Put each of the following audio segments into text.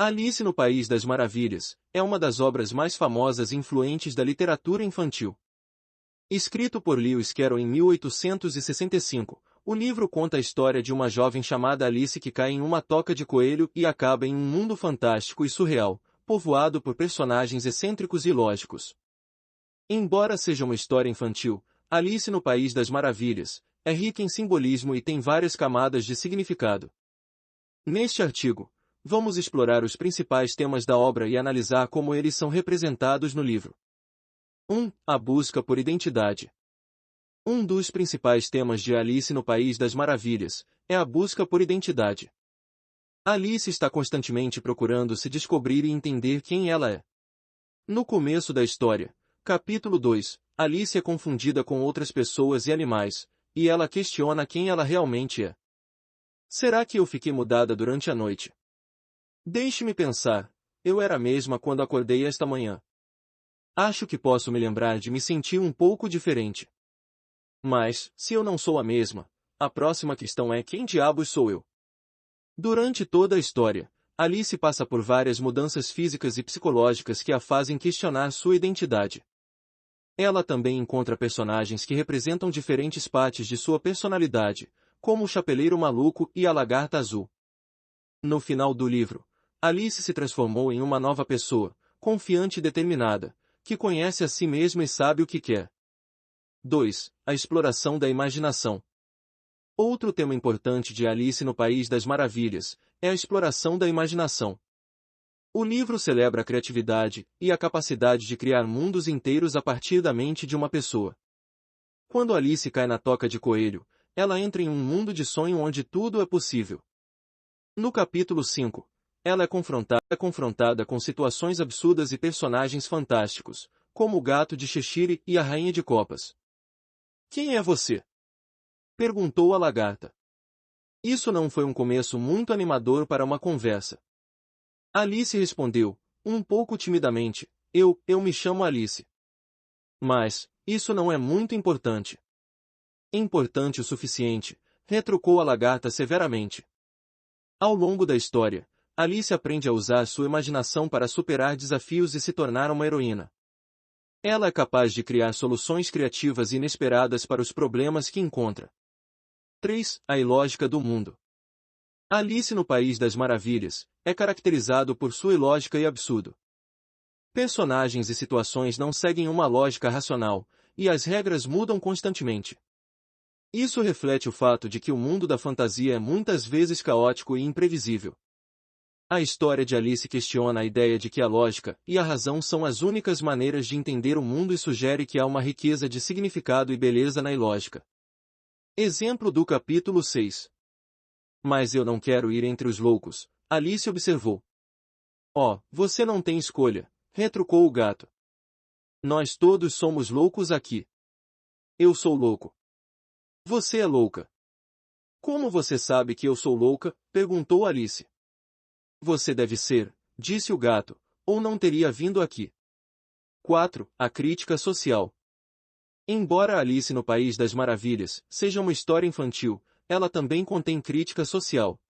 Alice no País das Maravilhas é uma das obras mais famosas e influentes da literatura infantil. Escrito por Lewis Carroll em 1865, o livro conta a história de uma jovem chamada Alice que cai em uma toca de coelho e acaba em um mundo fantástico e surreal, povoado por personagens excêntricos e ilógicos. Embora seja uma história infantil, Alice no País das Maravilhas é rica em simbolismo e tem várias camadas de significado. Neste artigo, vamos explorar os principais temas da obra e analisar como eles são representados no livro. 1. A busca por identidade. Um dos principais temas de Alice no País das Maravilhas é a busca por identidade. Alice está constantemente procurando se descobrir e entender quem ela é. No começo da história, capítulo 2, Alice é confundida com outras pessoas e animais, e ela questiona quem ela realmente é. Será que eu fiquei mudada durante a noite? Deixe-me pensar, eu era a mesma quando acordei esta manhã. Acho que posso me lembrar de me sentir um pouco diferente. Mas, se eu não sou a mesma, a próxima questão é quem diabos sou eu? Durante toda a história, Alice passa por várias mudanças físicas e psicológicas que a fazem questionar sua identidade. Ela também encontra personagens que representam diferentes partes de sua personalidade, como o Chapeleiro Maluco e a Lagarta Azul. No final do livro, Alice se transformou em uma nova pessoa, confiante e determinada, que conhece a si mesma e sabe o que quer. 2. A exploração da imaginação. Outro tema importante de Alice no País das Maravilhas é a exploração da imaginação. O livro celebra a criatividade e a capacidade de criar mundos inteiros a partir da mente de uma pessoa. Quando Alice cai na toca de coelho, ela entra em um mundo de sonho onde tudo é possível. No capítulo 5, ela é confrontada com situações absurdas e personagens fantásticos, como o gato de Cheshire e a rainha de copas. Quem é você? Perguntou a lagarta. Isso não foi um começo muito animador para uma conversa. Alice respondeu, um pouco timidamente, eu me chamo Alice. Mas, isso não é muito importante. Importante o suficiente, retrucou a lagarta severamente. Ao longo da história, Alice aprende a usar sua imaginação para superar desafios e se tornar uma heroína. Ela é capaz de criar soluções criativas e inesperadas para os problemas que encontra. 3. A ilógica do mundo. Alice no País das Maravilhas é caracterizado por sua ilógica e absurdo. Personagens e situações não seguem uma lógica racional, e as regras mudam constantemente. Isso reflete o fato de que o mundo da fantasia é muitas vezes caótico e imprevisível. A história de Alice questiona a ideia de que a lógica e a razão são as únicas maneiras de entender o mundo e sugere que há uma riqueza de significado e beleza na ilógica. Exemplo do capítulo 6. Mas eu não quero ir entre os loucos, Alice observou. Oh, você não tem escolha, retrucou o gato. Nós todos somos loucos aqui. Eu sou louco. Você é louca. Como você sabe que eu sou louca? Perguntou Alice. Você deve ser, disse o gato, ou não teria vindo aqui. 4. A crítica social. Embora Alice no País das Maravilhas seja uma história infantil, ela também contém crítica social.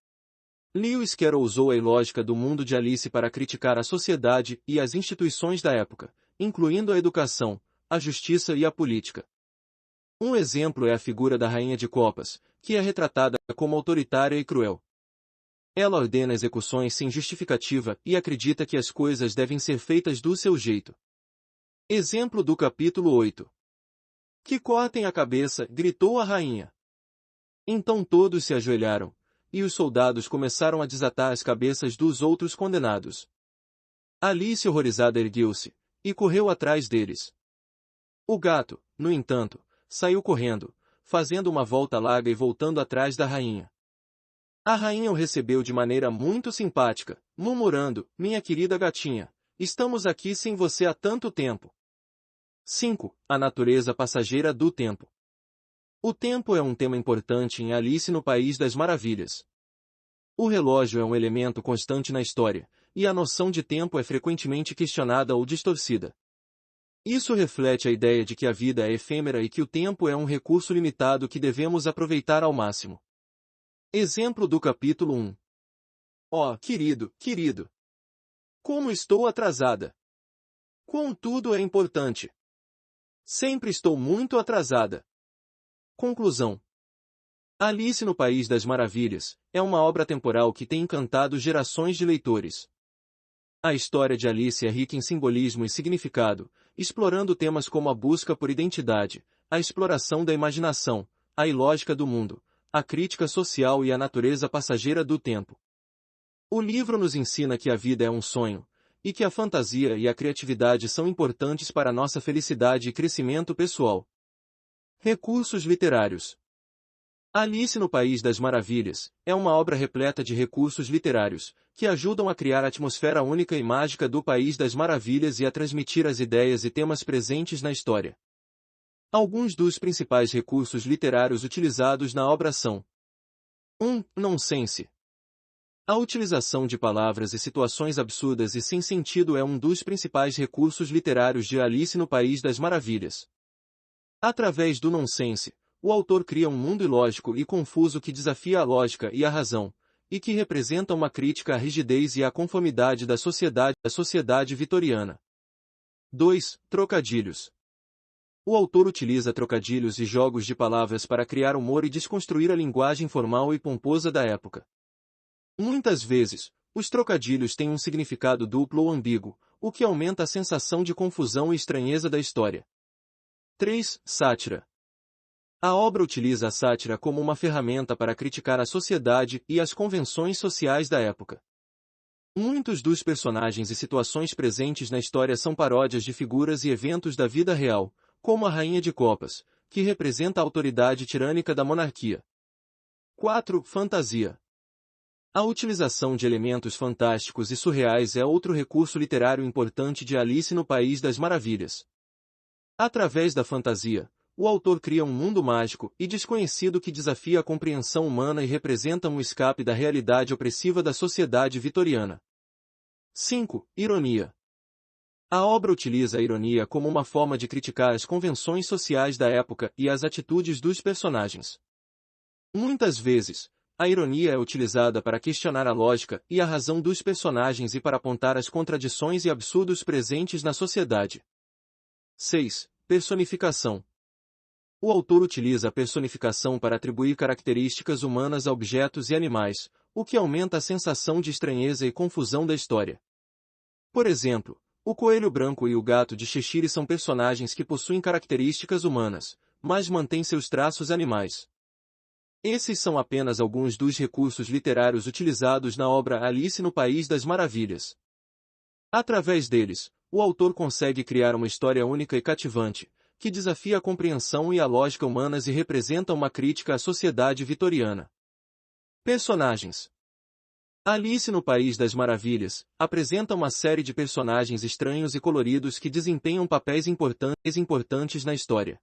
Lewis Carroll usou a ilógica do mundo de Alice para criticar a sociedade e as instituições da época, incluindo a educação, a justiça e a política. Um exemplo é a figura da Rainha de Copas, que é retratada como autoritária e cruel. Ela ordena execuções sem justificativa e acredita que as coisas devem ser feitas do seu jeito. Exemplo do capítulo 8. Que cortem a cabeça, gritou a rainha. Então todos se ajoelharam, e os soldados começaram a desatar as cabeças dos outros condenados. Alice horrorizada ergueu-se, e correu atrás deles. O gato, no entanto, saiu correndo, fazendo uma volta larga e voltando atrás da rainha. A rainha o recebeu de maneira muito simpática, murmurando, minha querida gatinha, estamos aqui sem você há tanto tempo. 5. A natureza passageira do tempo. O tempo é um tema importante em Alice no País das Maravilhas. O relógio é um elemento constante na história, e a noção de tempo é frequentemente questionada ou distorcida. Isso reflete a ideia de que a vida é efêmera e que o tempo é um recurso limitado que devemos aproveitar ao máximo. Exemplo do capítulo 1. Oh, querido, querido! Como estou atrasada! Quão tudo é importante! Sempre estou muito atrasada. Conclusão. Alice no País das Maravilhas é uma obra temporal que tem encantado gerações de leitores. A história de Alice é rica em simbolismo e significado, explorando temas como a busca por identidade, a exploração da imaginação, a ilógica do mundo, a crítica social e a natureza passageira do tempo. O livro nos ensina que a vida é um sonho, e que a fantasia e a criatividade são importantes para nossa felicidade e crescimento pessoal. Recursos literários. Alice no País das Maravilhas é uma obra repleta de recursos literários, que ajudam a criar a atmosfera única e mágica do País das Maravilhas e a transmitir as ideias e temas presentes na história. Alguns dos principais recursos literários utilizados na obra são: 1. Nonsense. A utilização de palavras e situações absurdas e sem sentido é um dos principais recursos literários de Alice no País das Maravilhas. Através do nonsense, o autor cria um mundo ilógico e confuso que desafia a lógica e a razão, e que representa uma crítica à rigidez e à conformidade da sociedade vitoriana. 2. Trocadilhos. O autor utiliza trocadilhos e jogos de palavras para criar humor e desconstruir a linguagem formal e pomposa da época. Muitas vezes, os trocadilhos têm um significado duplo ou ambíguo, o que aumenta a sensação de confusão e estranheza da história. 3. Sátira. A obra utiliza a sátira como uma ferramenta para criticar a sociedade e as convenções sociais da época. Muitos dos personagens e situações presentes na história são paródias de figuras e eventos da vida real, como a Rainha de Copas, que representa a autoridade tirânica da monarquia. 4. Fantasia. A utilização de elementos fantásticos e surreais é outro recurso literário importante de Alice no País das Maravilhas. Através da fantasia, o autor cria um mundo mágico e desconhecido que desafia a compreensão humana e representa um escape da realidade opressiva da sociedade vitoriana. 5. Ironia. A obra utiliza a ironia como uma forma de criticar as convenções sociais da época e as atitudes dos personagens. Muitas vezes, a ironia é utilizada para questionar a lógica e a razão dos personagens e para apontar as contradições e absurdos presentes na sociedade. 6. Personificação. O autor utiliza a personificação para atribuir características humanas a objetos e animais, o que aumenta a sensação de estranheza e confusão da história. Por exemplo, o coelho branco e o gato de Cheshire são personagens que possuem características humanas, mas mantêm seus traços animais. Esses são apenas alguns dos recursos literários utilizados na obra Alice no País das Maravilhas. Através deles, o autor consegue criar uma história única e cativante, que desafia a compreensão e a lógica humanas e representa uma crítica à sociedade vitoriana. Personagens. Alice no País das Maravilhas apresenta uma série de personagens estranhos e coloridos que desempenham papéis importantes na história.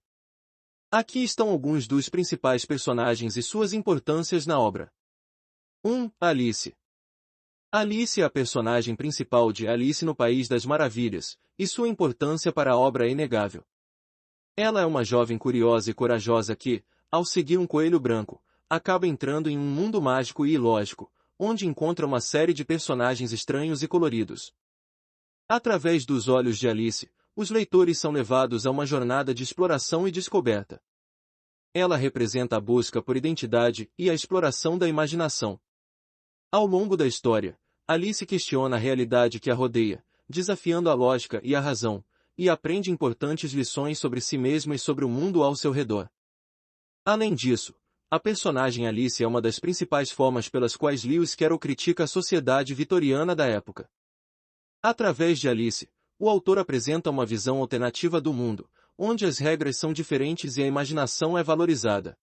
Aqui estão alguns dos principais personagens e suas importâncias na obra. 1. Alice. Alice é a personagem principal de Alice no País das Maravilhas, e sua importância para a obra é inegável. Ela é uma jovem curiosa e corajosa que, ao seguir um coelho branco, acaba entrando em um mundo mágico e ilógico, onde encontra uma série de personagens estranhos e coloridos. Através dos olhos de Alice, os leitores são levados a uma jornada de exploração e descoberta. Ela representa a busca por identidade e a exploração da imaginação. Ao longo da história, Alice questiona a realidade que a rodeia, desafiando a lógica e a razão, e aprende importantes lições sobre si mesma e sobre o mundo ao seu redor. Além disso, a personagem Alice é uma das principais formas pelas quais Lewis Carroll critica a sociedade vitoriana da época. Através de Alice, o autor apresenta uma visão alternativa do mundo, onde as regras são diferentes e a imaginação é valorizada.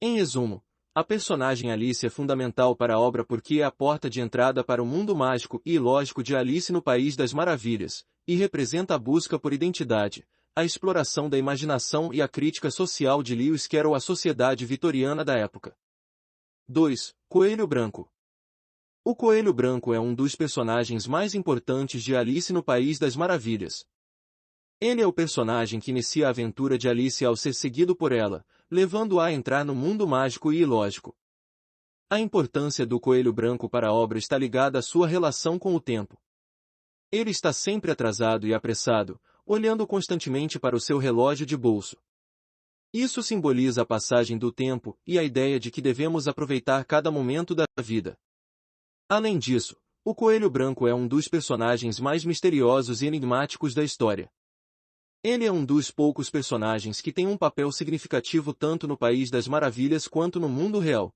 Em resumo, a personagem Alice é fundamental para a obra porque é a porta de entrada para o mundo mágico e ilógico de Alice no País das Maravilhas, e representa a busca por identidade, a exploração da imaginação e a crítica social de Lewis Carroll à sociedade vitoriana da época. 2. Coelho Branco. O Coelho Branco é um dos personagens mais importantes de Alice no País das Maravilhas. Ele é o personagem que inicia a aventura de Alice ao ser seguido por ela, levando-a a entrar no mundo mágico e ilógico. A importância do Coelho Branco para a obra está ligada à sua relação com o tempo. Ele está sempre atrasado e apressado, olhando constantemente para o seu relógio de bolso. Isso simboliza a passagem do tempo e a ideia de que devemos aproveitar cada momento da vida. Além disso, o Coelho Branco é um dos personagens mais misteriosos e enigmáticos da história. Ele é um dos poucos personagens que tem um papel significativo tanto no País das Maravilhas quanto no mundo real.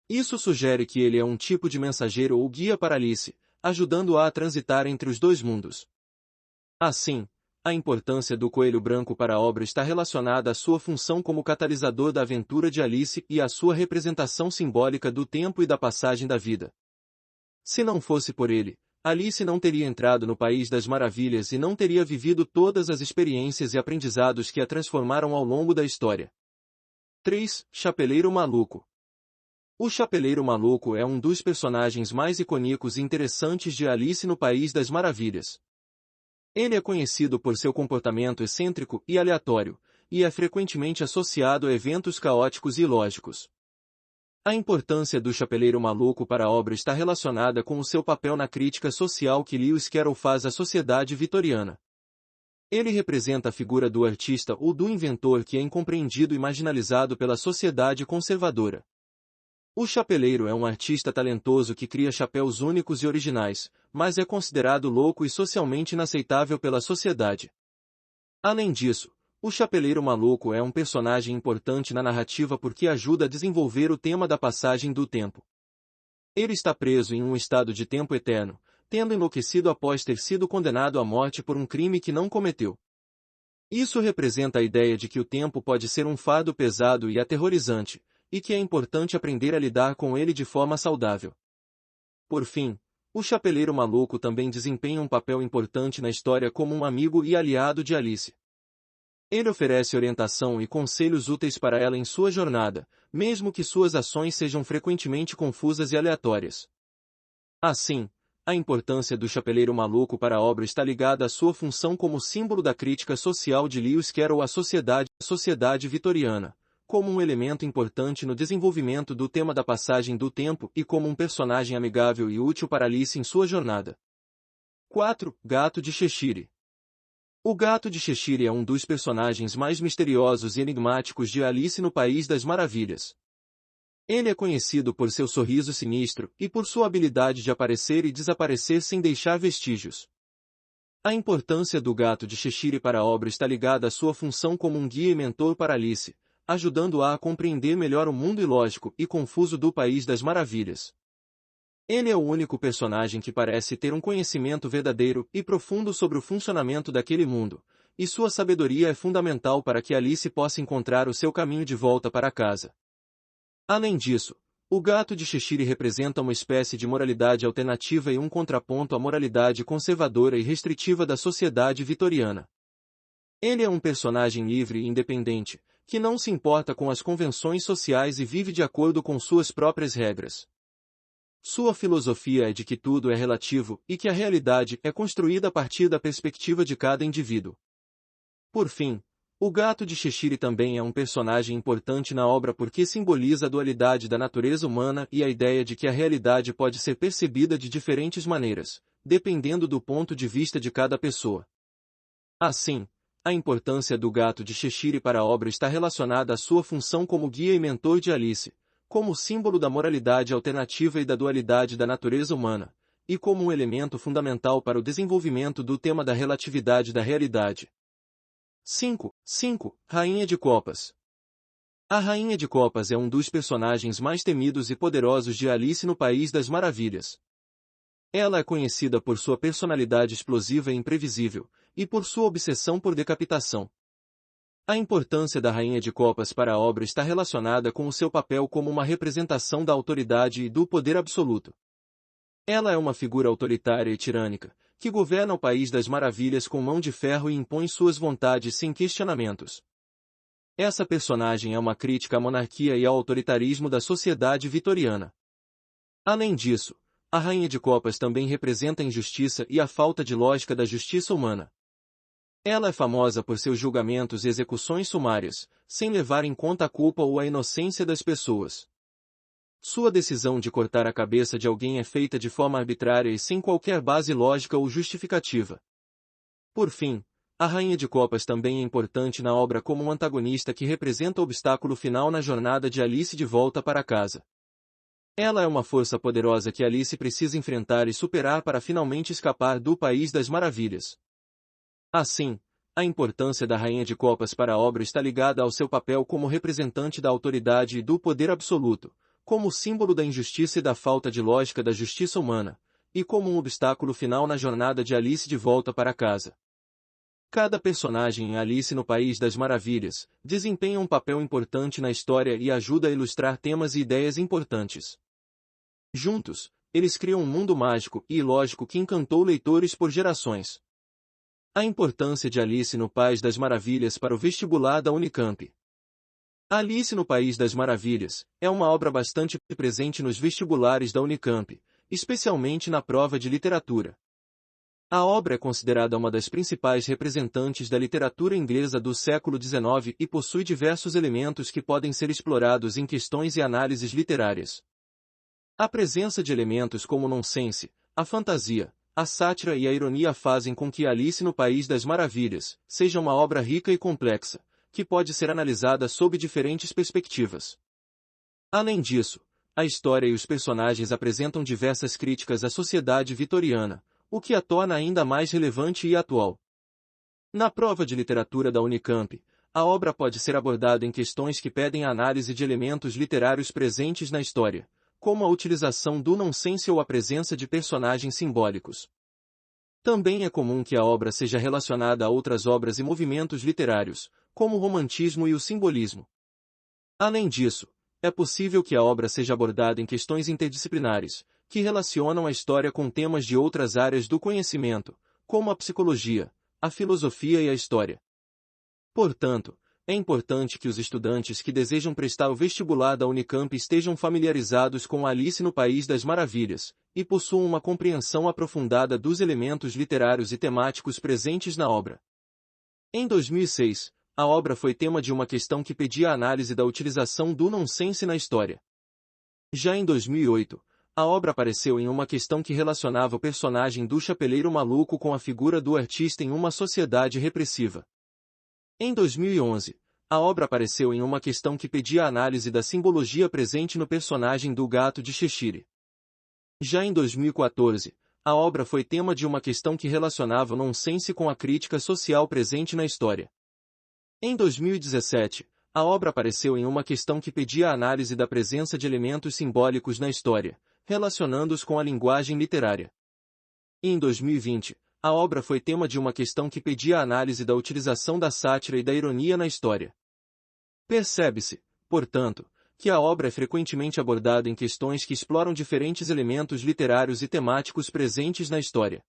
Isso sugere que ele é um tipo de mensageiro ou guia para Alice, ajudando-a a transitar entre os dois mundos. Assim, a importância do Coelho Branco para a obra está relacionada à sua função como catalisador da aventura de Alice e à sua representação simbólica do tempo e da passagem da vida. Se não fosse por ele, Alice não teria entrado no País das Maravilhas e não teria vivido todas as experiências e aprendizados que a transformaram ao longo da história. 3. Chapeleiro Maluco. O Chapeleiro Maluco é um dos personagens mais icônicos e interessantes de Alice no País das Maravilhas. Ele é conhecido por seu comportamento excêntrico e aleatório, e é frequentemente associado a eventos caóticos e ilógicos. A importância do Chapeleiro Maluco para a obra está relacionada com o seu papel na crítica social que Lewis Carroll faz à sociedade vitoriana. Ele representa a figura do artista ou do inventor que é incompreendido e marginalizado pela sociedade conservadora. O chapeleiro é um artista talentoso que cria chapéus únicos e originais, mas é considerado louco e socialmente inaceitável pela sociedade. Além disso, o Chapeleiro Maluco é um personagem importante na narrativa porque ajuda a desenvolver o tema da passagem do tempo. Ele está preso em um estado de tempo eterno, tendo enlouquecido após ter sido condenado à morte por um crime que não cometeu. Isso representa a ideia de que o tempo pode ser um fardo pesado e aterrorizante, e que é importante aprender a lidar com ele de forma saudável. Por fim, o Chapeleiro Maluco também desempenha um papel importante na história como um amigo e aliado de Alice. Ele oferece orientação e conselhos úteis para ela em sua jornada, mesmo que suas ações sejam frequentemente confusas e aleatórias. Assim, a importância do Chapeleiro Maluco para a obra está ligada à sua função como símbolo da crítica social de Lewis Carroll à sociedade vitoriana, como um elemento importante no desenvolvimento do tema da passagem do tempo e como um personagem amigável e útil para Alice em sua jornada. 4. Gato de Cheshire. O Gato de Cheshire é um dos personagens mais misteriosos e enigmáticos de Alice no País das Maravilhas. Ele é conhecido por seu sorriso sinistro e por sua habilidade de aparecer e desaparecer sem deixar vestígios. A importância do Gato de Cheshire para a obra está ligada à sua função como um guia e mentor para Alice, ajudando-a a compreender melhor o mundo ilógico e confuso do País das Maravilhas. Ele é o único personagem que parece ter um conhecimento verdadeiro e profundo sobre o funcionamento daquele mundo, e sua sabedoria é fundamental para que Alice possa encontrar o seu caminho de volta para casa. Além disso, o Gato de Cheshire representa uma espécie de moralidade alternativa e um contraponto à moralidade conservadora e restritiva da sociedade vitoriana. Ele é um personagem livre e independente, que não se importa com as convenções sociais e vive de acordo com suas próprias regras. Sua filosofia é de que tudo é relativo e que a realidade é construída a partir da perspectiva de cada indivíduo. Por fim, o Gato de Cheshire também é um personagem importante na obra porque simboliza a dualidade da natureza humana e a ideia de que a realidade pode ser percebida de diferentes maneiras, dependendo do ponto de vista de cada pessoa. Assim, a importância do Gato de Cheshire para a obra está relacionada à sua função como guia e mentor de Alice, como símbolo da moralidade alternativa e da dualidade da natureza humana, e como um elemento fundamental para o desenvolvimento do tema da relatividade da realidade. 5. Rainha de Copas. A Rainha de Copas é um dos personagens mais temidos e poderosos de Alice no País das Maravilhas. Ela é conhecida por sua personalidade explosiva e imprevisível, e por sua obsessão por decapitação. A importância da Rainha de Copas para a obra está relacionada com o seu papel como uma representação da autoridade e do poder absoluto. Ela é uma figura autoritária e tirânica, que governa o País das Maravilhas com mão de ferro e impõe suas vontades sem questionamentos. Essa personagem é uma crítica à monarquia e ao autoritarismo da sociedade vitoriana. Além disso, a Rainha de Copas também representa a injustiça e a falta de lógica da justiça humana. Ela é famosa por seus julgamentos e execuções sumárias, sem levar em conta a culpa ou a inocência das pessoas. Sua decisão de cortar a cabeça de alguém é feita de forma arbitrária e sem qualquer base lógica ou justificativa. Por fim, a Rainha de Copas também é importante na obra como um antagonista que representa o obstáculo final na jornada de Alice de volta para casa. Ela é uma força poderosa que Alice precisa enfrentar e superar para finalmente escapar do País das Maravilhas. Assim, a importância da Rainha de Copas para a obra está ligada ao seu papel como representante da autoridade e do poder absoluto, como símbolo da injustiça e da falta de lógica da justiça humana, e como um obstáculo final na jornada de Alice de volta para casa. Cada personagem em Alice no País das Maravilhas desempenha um papel importante na história e ajuda a ilustrar temas e ideias importantes. Juntos, eles criam um mundo mágico e ilógico que encantou leitores por gerações. A importância de Alice no País das Maravilhas para o vestibular da Unicamp. Alice no País das Maravilhas é uma obra bastante presente nos vestibulares da Unicamp, especialmente na prova de literatura. A obra é considerada uma das principais representantes da literatura inglesa do século XIX e possui diversos elementos que podem ser explorados em questões e análises literárias. A presença de elementos como o nonsense, a fantasia, a sátira e a ironia fazem com que Alice no País das Maravilhas seja uma obra rica e complexa, que pode ser analisada sob diferentes perspectivas. Além disso, a história e os personagens apresentam diversas críticas à sociedade vitoriana, o que a torna ainda mais relevante e atual. Na prova de literatura da Unicamp, a obra pode ser abordada em questões que pedem a análise de elementos literários presentes na história, como a utilização do nonsense ou a presença de personagens simbólicos. Também é comum que a obra seja relacionada a outras obras e movimentos literários, como o romantismo e o simbolismo. Além disso, é possível que a obra seja abordada em questões interdisciplinares, que relacionam a história com temas de outras áreas do conhecimento, como a psicologia, a filosofia e a história. Portanto, é importante que os estudantes que desejam prestar o vestibular da Unicamp estejam familiarizados com Alice no País das Maravilhas, e possuam uma compreensão aprofundada dos elementos literários e temáticos presentes na obra. Em 2006, a obra foi tema de uma questão que pedia a análise da utilização do nonsense na história. Já em 2008, a obra apareceu em uma questão que relacionava o personagem do Chapeleiro Maluco com a figura do artista em uma sociedade repressiva. Em 2011, a obra apareceu em uma questão que pedia a análise da simbologia presente no personagem do Gato de Cheshire. Já em 2014, a obra foi tema de uma questão que relacionava o nonsense com a crítica social presente na história. Em 2017, a obra apareceu em uma questão que pedia a análise da presença de elementos simbólicos na história, relacionando-os com a linguagem literária. E em 2020, a obra foi tema de uma questão que pedia a análise da utilização da sátira e da ironia na história. Percebe-se, portanto, que a obra é frequentemente abordada em questões que exploram diferentes elementos literários e temáticos presentes na história.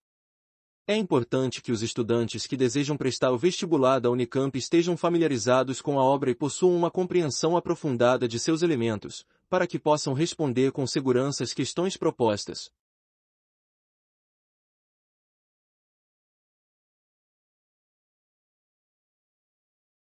É importante que os estudantes que desejam prestar o vestibular da Unicamp estejam familiarizados com a obra e possuam uma compreensão aprofundada de seus elementos, para que possam responder com segurança às questões propostas.